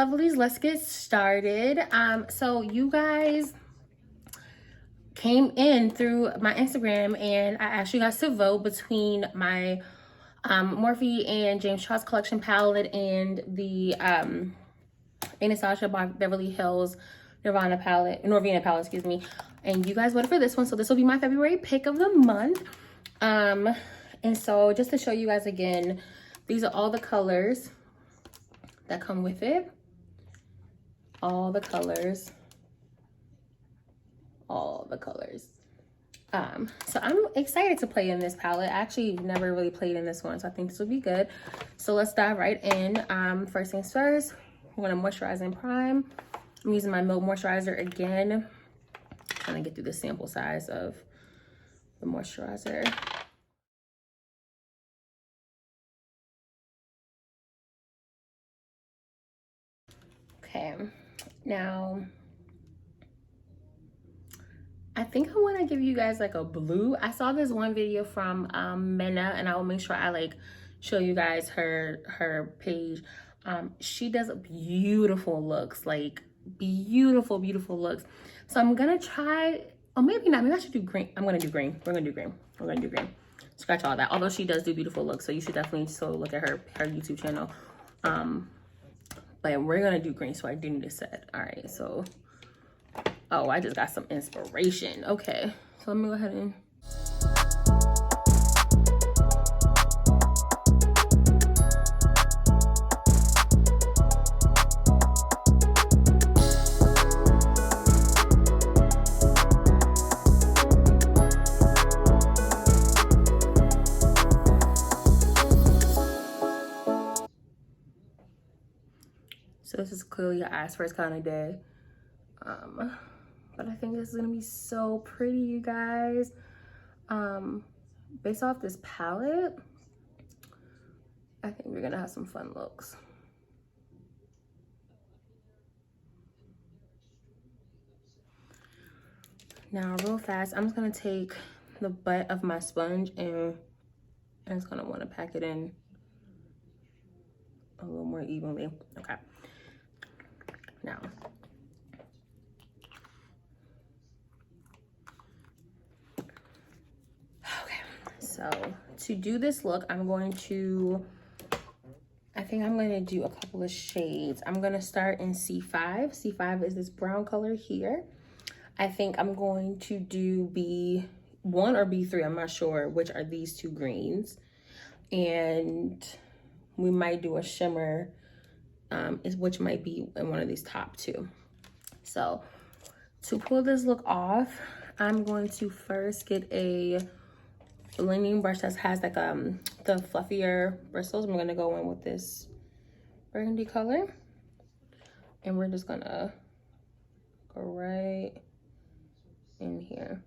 lovelies, let's get started. So you guys came in through my Instagram and I asked you guys to vote between my Morphe and James Charles collection palette and the ANASTASIA Beverly Hills Norvina palette, excuse me. And you guys voted for this one, so this will be my February pick of the month. And so just to show you guys again, these are all the colors that come with it. All the colors. So I'm excited to play in this palette. I actually never really played in this one, so I think this will be good. So let's dive right in. First things first, we're gonna moisturize and prime. I'm using my Milk moisturizer again. Trying to get through the sample size of the moisturizer. Okay, now I think I want to give you guys like a blue. I saw this one video from Menna, and I will make sure I like show you guys her page. She does beautiful looks, like beautiful looks. So I'm gonna try, or maybe not, maybe I should do green. I'm gonna do green. We're gonna do green. Scratch all that. Although she does do beautiful looks, so you should definitely still look at her YouTube channel. But we're gonna do green, so I do need a set. All right, so oh, I just got some inspiration. Okay, so let me go ahead and so this is clearly your eyes first kind of day. But I think this is gonna be so pretty, you guys. Based off this palette, I think we're gonna have some fun looks. Now, real fast, I'm just gonna take the butt of my sponge and I'm just gonna wanna pack it in a little more evenly. Okay. Now, so to do this look, I think I'm going to do a couple of shades. I'm going to start in C5. C5 is this brown color here. I think I'm going to do B1 or B3. I'm not sure which are these two greens. And we might do a shimmer, which might be in one of these top two. So to pull this look off, I'm going to first get a blending brush that has like the fluffier bristles. I'm gonna go in with this burgundy color, and we're just gonna go right in here.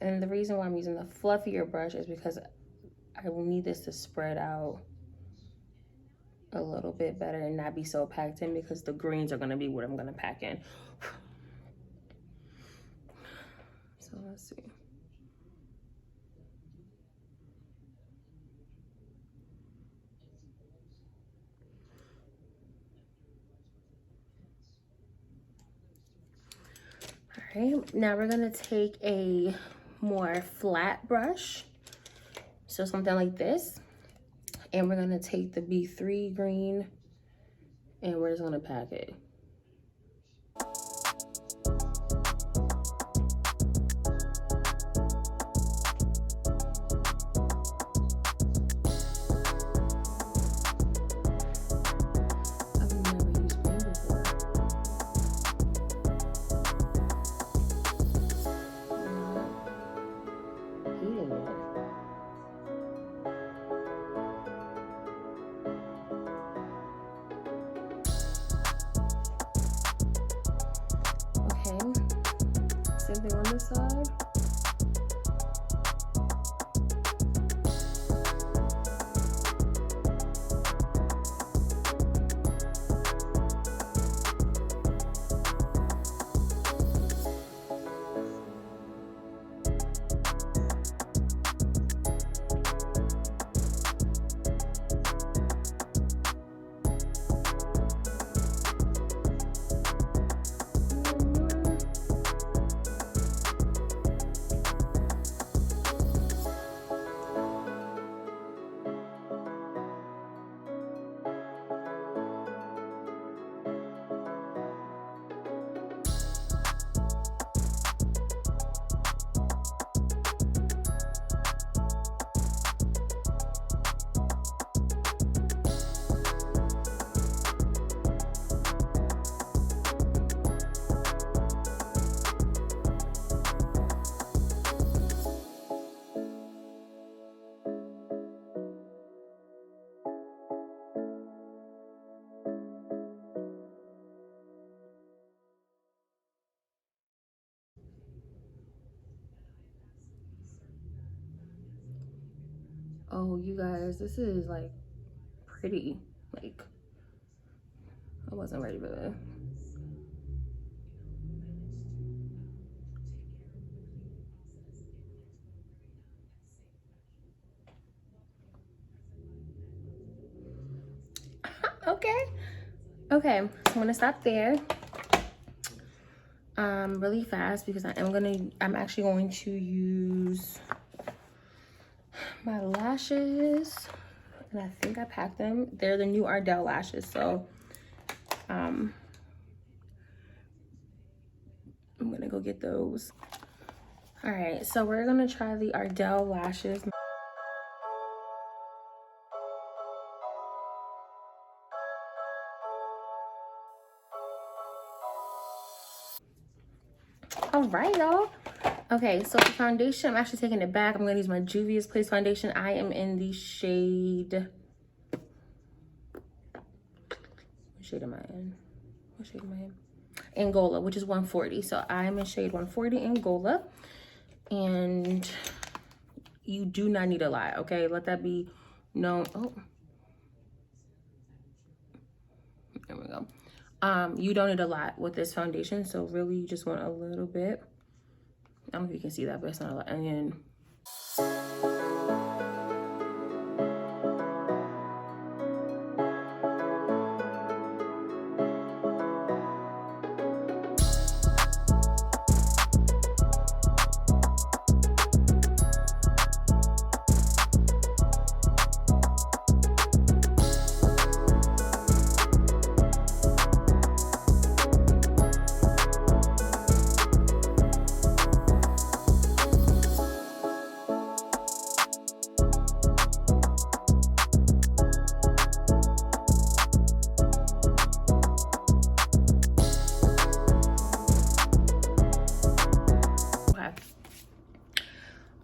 And the reason why I'm using the fluffier brush is because I will need this to spread out a little bit better and not be so packed in, because the greens are gonna be what I'm gonna pack in. So let's see. All right, now we're gonna take a more flat brush, so something like this, and we're gonna take the B3 green and we're just gonna pack it. Same thing on this side. Oh, you guys, this is like pretty. Like, I wasn't ready for that. Okay. Okay, I'm gonna stop there. Really fast because I'm actually going to use my lashes. And I think I packed them. They're the new Ardell lashes. So I'm gonna go get those. All right, so we're gonna try the Ardell lashes. All right, y'all. Okay, so the foundation, I'm actually taking it back. I'm gonna use my JUVIA'S Place foundation. I am in the shade, what shade am I in? What shade am I in? Angola, which is 140. So I'm in shade 140 Angola. And you do not need a lot, okay? Let that be known. Oh, there we go. You don't need a lot with this foundation, so really you just want a little bit. I don't know if you can see that, but it's not a lot. And then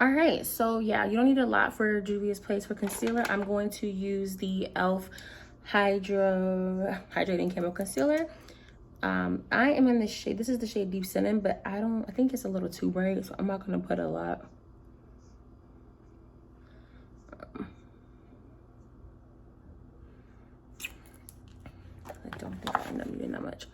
all right, so yeah, you don't need a lot for JUVIA'S Place for concealer. I'm going to use the e.l.f. Hydrating Camo Concealer. I am in the shade, this is the shade Deep Cinnamon, but I think it's a little too bright, so I'm not gonna put a lot. I don't think I end up needing that much.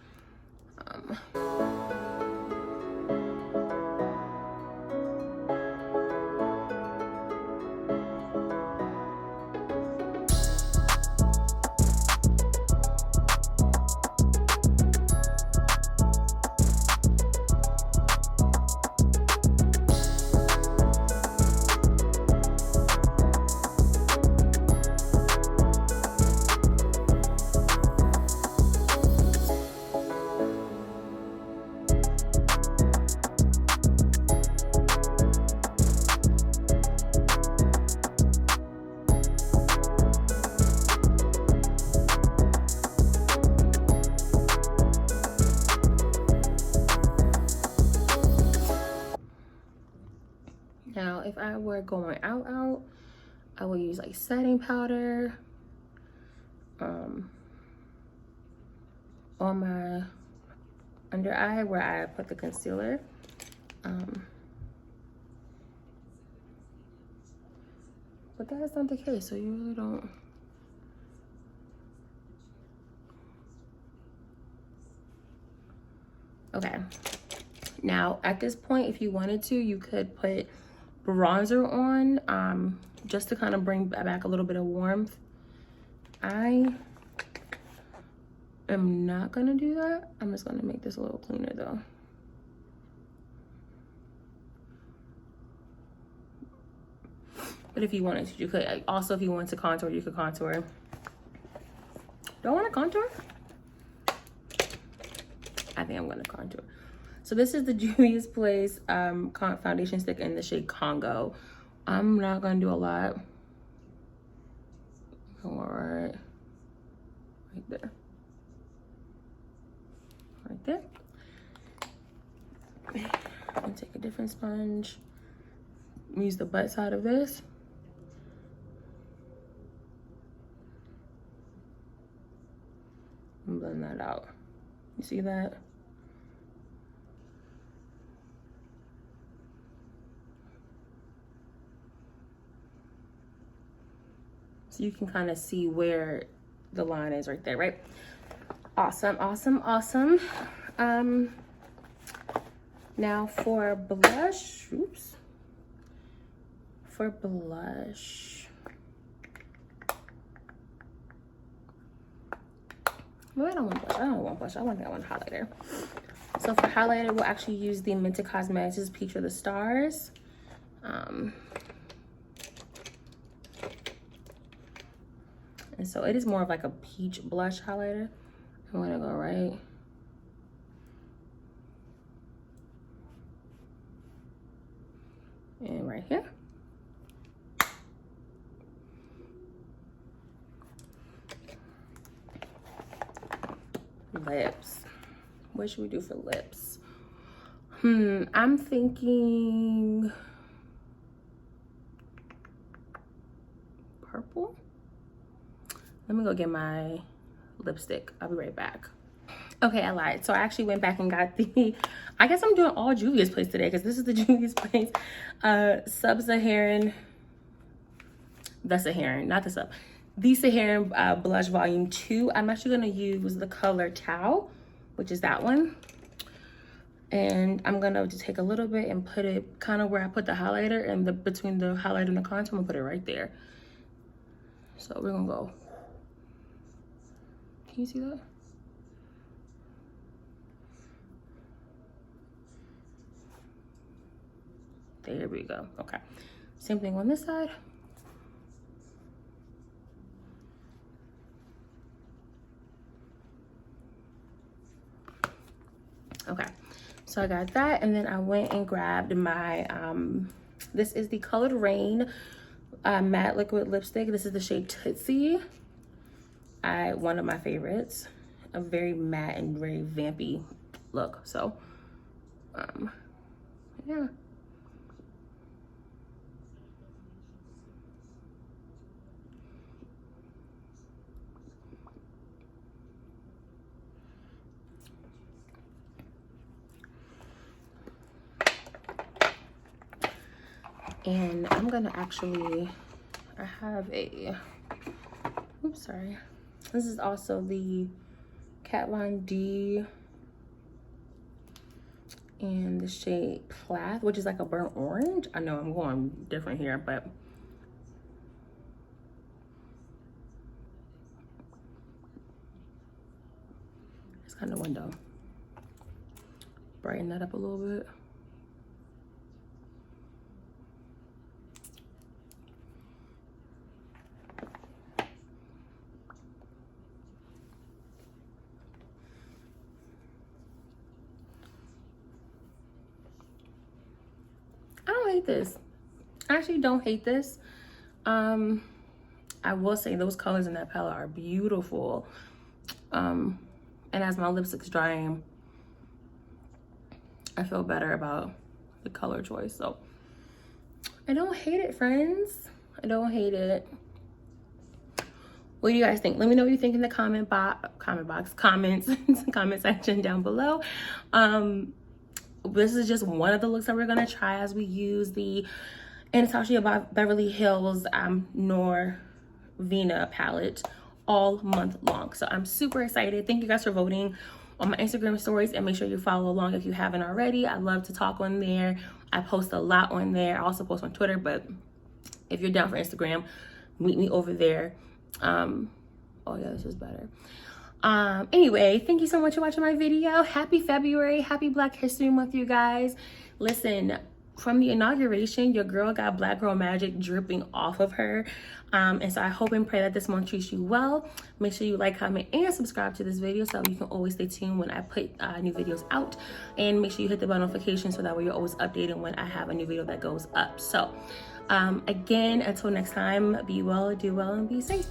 Now, if I were going out, I would use like setting powder on my under eye where I put the concealer. But that is not the case, so you really don't. Okay. Now, at this point, if you wanted to, you could put bronzer on just to kind of bring back a little bit of warmth. I am not gonna do that. I'm just gonna make this a little cleaner though. But if you wanted to, you could. Also, if you wanted to contour, you could contour. Don't want to contour? I think I'm gonna contour. So this is the JUVIA'S Place foundation stick in the shade Congo. I'm not gonna do a lot. All right there. Right there. I'm gonna take a different sponge. Use the butt side of this. And blend that out. You see that? So you can kind of see where the line is right there, right? Awesome, awesome, awesome. Now for blush, oops. For blush. No, I don't want blush. I don't want blush. I want that one highlighter. So for highlighter, we'll actually use the Mented Cosmetics Peach of the Stars. And so it is more of like a peach blush highlighter. I'm gonna go right. And right here. Lips. What should we do for lips? I'm thinking purple. Let me go get my lipstick. I'll be right back. Okay, I lied. So I actually went back and got the, I guess I'm doing all Juvia's Place today because this is the Juvia's Place Sub-Saharan, the Saharan, not the Sub. The Saharan Blush Volume 2. I'm actually going to use the color Tau, which is that one. And I'm going to just take a little bit and put it kind of where I put the highlighter, and between the highlighter and the contour, I'm going to put it right there. So we're going to go. Can you see that? There we go. Okay. Same thing on this side. Okay. So I got that, and then I went and grabbed my this is the colored RAINE matte liquid lipstick. This is the shade Tootsie. One of my favorites. A very matte and very vampy look. So yeah. And I'm gonna actually, I have a, oops, sorry. This is also the Kat Von D in the shade PLATH, which is like a burnt orange. I know I'm going different here, but it's kind of window. Brighten that up a little bit. I don't hate this. I actually don't hate this. I will say those colors in that palette are beautiful. And as my lipstick's drying, I feel better about the color choice. So I don't hate it, friends. I don't hate it. What do you guys think? Let me know what you think in the comment section down below. This is just one of the looks that we're gonna try as we use the ANASTASIA Beverly Hills Norvina palette all month long. So I'm super excited. Thank you guys for voting on my Instagram stories, and make sure you follow along if you haven't already. I love to talk on there. I post a lot on there. I also post on Twitter, but if you're down for Instagram, meet me over there. Oh yeah, this is better. Anyway, thank you so much for watching my video. Happy February, happy Black History Month, you guys. Listen, from the inauguration, your girl got Black Girl Magic dripping off of her. And so I hope and pray that this month treats you well. Make sure you like, comment, and subscribe to this video so you can always stay tuned when I put new videos out. And make sure you hit the bell notification so that way you're always updated when I have a new video that goes up. So again, until next time, be well, do well, and be safe.